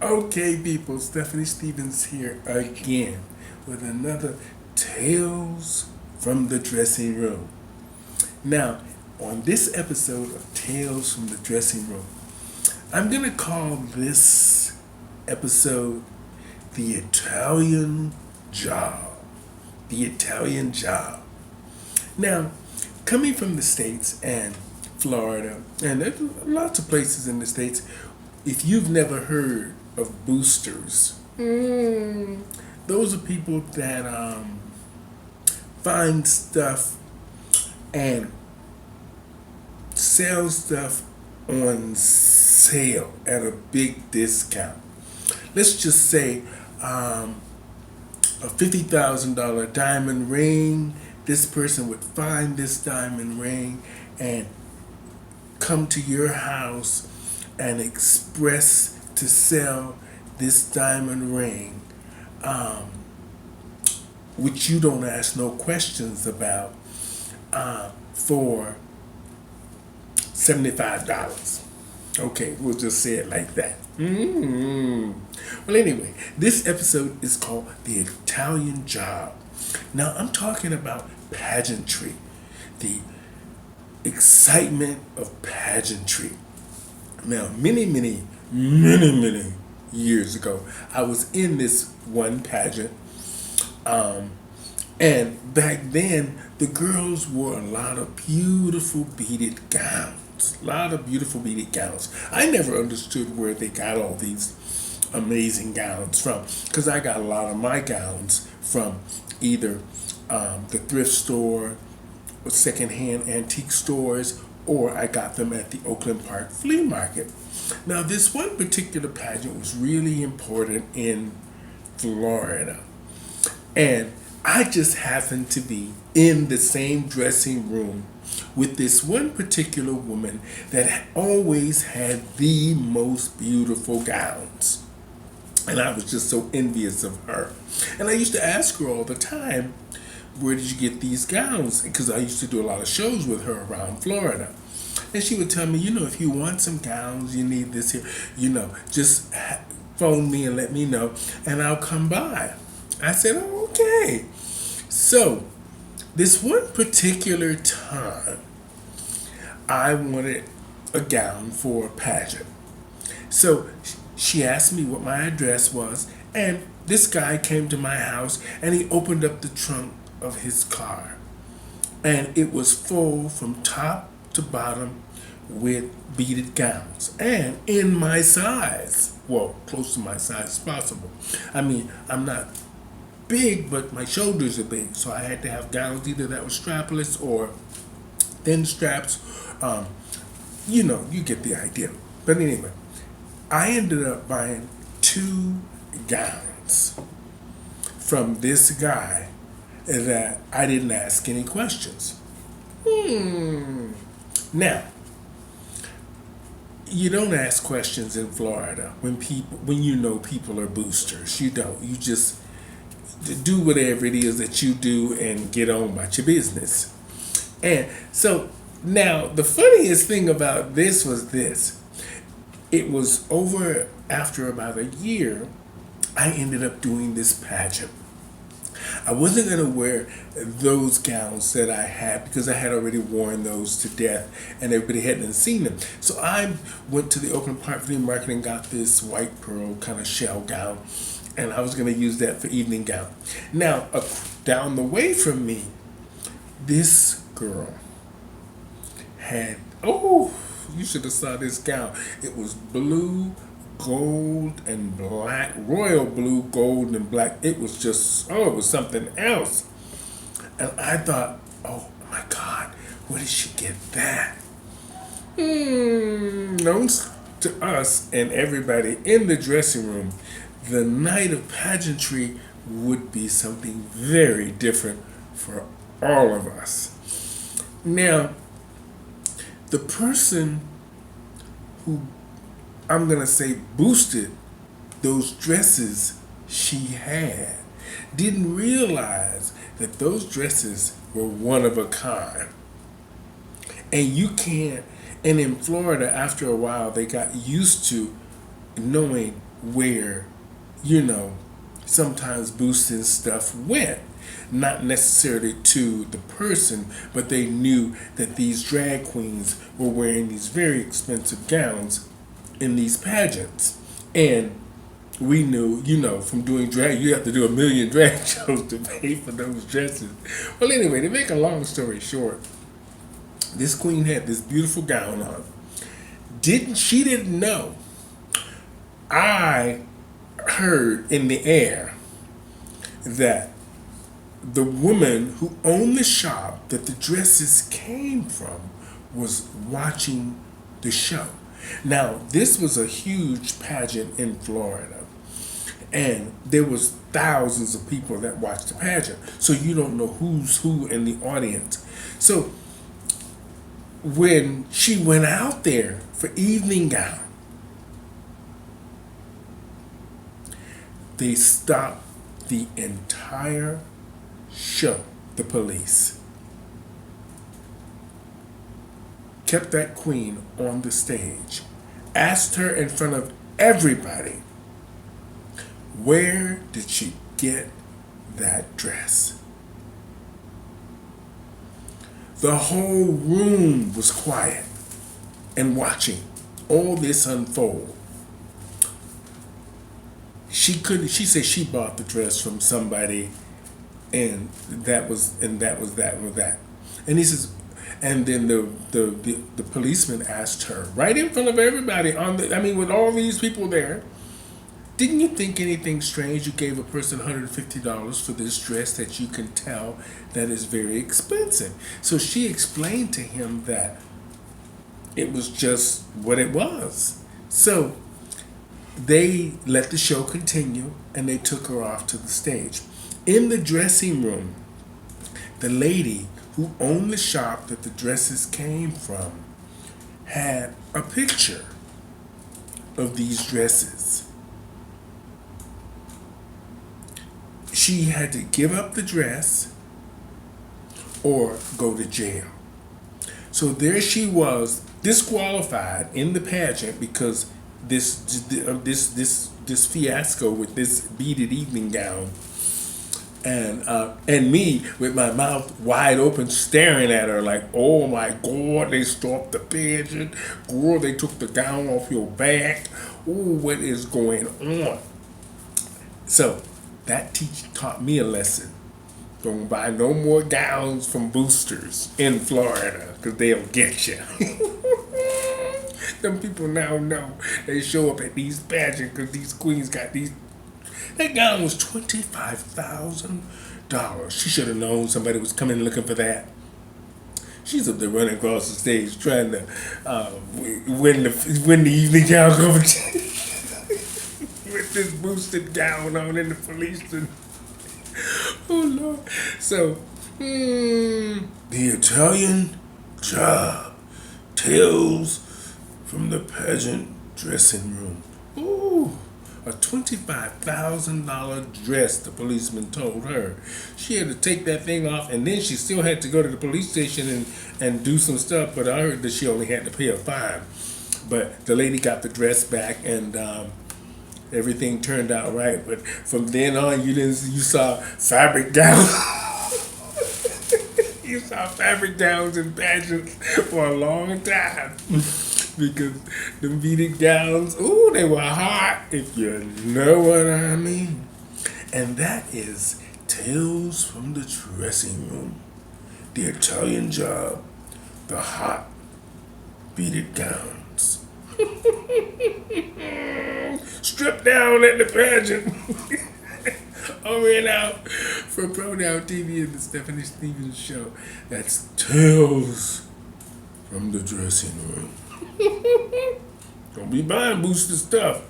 Okay, people, Stephanie Stevens here again with another Tales from the Dressing Room. Now, on this episode of Tales from the Dressing Room, I'm going to call this episode The Italian Job. The Italian Job. Now, coming from the States and Florida, and there's lots of places in the States, if you've never heard of boosters, those are people that find stuff and sell stuff on sale at a big discount. Let's just say a $50,000 diamond ring. This person would find this diamond ring and come to your house and express to sell this diamond ring, which you don't ask no questions about, for $75. Okay, we'll just say it like that. Well, anyway, this episode is called The Italian Job. Now, I'm talking about pageantry, the excitement of pageantry. Now, many years ago, I was in this one pageant, and back then, the girls wore a lot of beautiful beaded gowns. A lot of beautiful beaded gowns. I never understood where they got all these amazing gowns from, because I got a lot of my gowns from either the thrift store, or secondhand antique stores, or I got them at the Oakland Park Flea Market. Now, this one particular pageant was really important in Florida. And I just happened to be in the same dressing room with this one particular woman that always had the most beautiful gowns. And I was just so envious of her. And I used to ask her all the time, where did you get these gowns? Because I used to do a lot of shows with her around Florida. And she would tell me, if you want some gowns, you need this here, just phone me and let me know, and I'll come by. I said, oh, okay. So, this one particular time, I wanted a gown for a pageant. So, she asked me what my address was, and this guy came to my house and he opened up the trunk of his car. And it was full from top to bottom with beaded gowns and in my size. Well, close to my size as possible. I mean, I'm not big, but my shoulders are big, so I had to have gowns either that were strapless or thin straps. You get the idea. But anyway, I ended up buying 2 gowns from this guy that I didn't ask any questions. Now, you don't ask questions in Florida when you know people are boosters. You don't. You just do whatever it is that you do and get on about your business. And so now the funniest thing about this was this. It was over after about a year, I ended up doing this pageant. I wasn't going to wear those gowns that I had because I had already worn those to death and everybody hadn't seen them. So I went to the Oakland Park Flea Market and got this white pearl kind of shell gown, and I was going to use that for evening gown. Now, down the way from me, this girl had, you should have saw this gown. It was blue, gold, and black, royal blue, gold, and black. It was just, it was something else. And I thought, oh my God, where did she get that? Known to us and everybody in the dressing room, the night of pageantry would be something very different for all of us. Now, the person who, I'm going to say, boosted those dresses she had didn't realize that those dresses were one of a kind. And you can't, and in Florida, after a while, they got used to knowing where, sometimes boosting stuff went. Not necessarily to the person, but they knew that these drag queens were wearing these very expensive gowns in these pageants. And we knew, from doing drag, you have to do a million drag shows to pay for those dresses. Well, anyway, to make a long story short, this queen had this beautiful gown on. She didn't know. I heard in the air that the woman who owned the shop that the dresses came from was watching the show. Now, this was a huge pageant in Florida, and there was thousands of people that watched the pageant. So you don't know who's who in the audience. So when she went out there for evening gown, they stopped the entire show, the police. Kept that queen on the stage, asked her in front of everybody, where did she get that dress? The whole room was quiet and watching all this unfold. She said she bought the dress from somebody, and that was that. And he says, and then the policeman asked her right in front of everybody with all these people there, didn't you think anything strange? You gave a person $150 for this dress that you can tell that is very expensive. So she explained to him that it was just what it was. So they let the show continue, and they took her off to the stage. In the dressing room, the lady who owned the shop that the dresses came from had a picture of these dresses. She had to give up the dress or go to jail. So there she was, disqualified in the pageant because this fiasco with this beaded evening gown, and me with my mouth wide open staring at her like, oh my God, they stopped the pageant. Girl, they took the gown off your back. Ooh, what is going on? So that taught me a lesson. Don't buy no more gowns from boosters in Florida, because they'll get you. Them people now know. They show up at these pageants because these queens got these. That gown was $25,000. She should have known somebody was coming looking for that. She's up there running across the stage trying to win the evening gown competition with this boosted gown on in the police. Oh Lord! So the Italian Job, Tales from the Pageant Dressing Room. Ooh. A $25,000 dress, the policeman told her. She had to take that thing off, and then she still had to go to the police station and do some stuff, but I heard that she only had to pay a fine. But the lady got the dress back, and everything turned out right. But from then on, you saw fabric gowns. You saw fabric gowns in pageants for a long time. Because the beaded gowns, ooh, they were hot, if you know what I mean. And that is Tales from the Dressing Room. The Italian Job, the hot beaded gowns. Stripped down at the pageant. Over and out for Pronoun TV and the Stephanie Stevens Show. That's Tales from the Dressing Room. Don't be buying booster stuff.